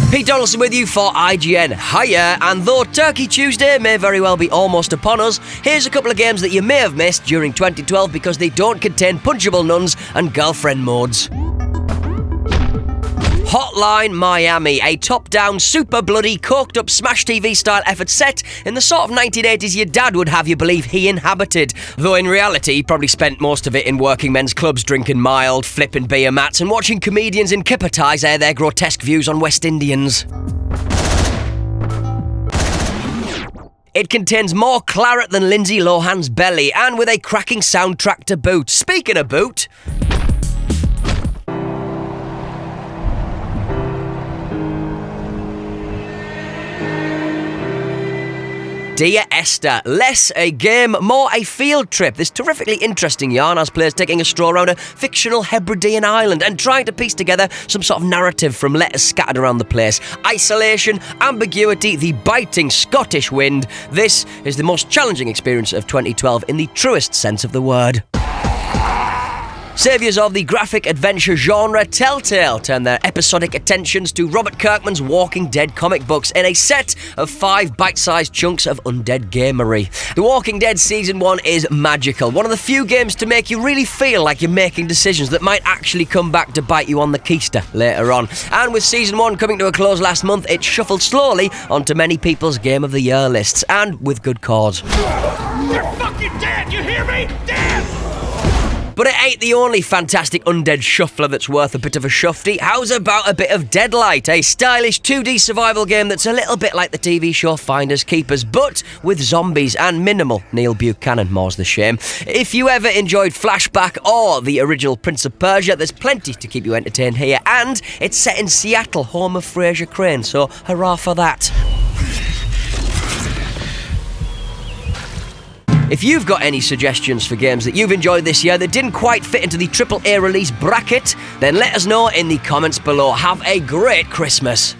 Pete Donaldson with you for IGN. Hiya, and though Turkey Tuesday may very well be almost upon us, here's a couple of games that you may have missed during 2012 because they don't contain punchable nuns and girlfriend modes. Hotline Miami, a top-down, super bloody, coked-up Smash TV-style effort set in the sort of 1980s your dad would have you believe he inhabited, though in reality he probably spent most of it in working men's clubs drinking mild, flipping beer mats and watching comedians in kipper ties air their grotesque views on West Indians. It contains more claret than Lindsay Lohan's belly, and with a cracking soundtrack to boot. Speaking of boot... Dear Esther, less a game, more a field trip. This terrifically interesting yarn has players taking a stroll around a fictional Hebridean island and trying to piece together some sort of narrative from letters scattered around the place. Isolation, ambiguity, the biting Scottish wind. This is the most challenging experience of 2012 in the truest sense of the word. Saviours of the graphic adventure genre, Telltale turn their episodic attentions to Robert Kirkman's Walking Dead comic books in a set of 5 bite-sized chunks of undead gamery. The Walking Dead Season 1 is magical, one of the few games to make you really feel like you're making decisions that might actually come back to bite you on the keister later on. And with Season 1 coming to a close last month, it shuffled slowly onto many people's Game of the Year lists, and with good cause. You're fucking dead, you hear me? Dead! But it ain't the only fantastic undead shuffler that's worth a bit of a shufty. How's about a bit of Deadlight, a stylish 2D survival game that's a little bit like the TV show Finders Keepers, but with zombies and minimal Neil Buchanan, more's the shame. If you ever enjoyed Flashback or the original Prince of Persia, there's plenty to keep you entertained here, and it's set in Seattle, home of Frasier Crane, so hurrah for that. If you've got any suggestions for games that you've enjoyed this year that didn't quite fit into the AAA release bracket, then let us know in the comments below. Have a great Christmas.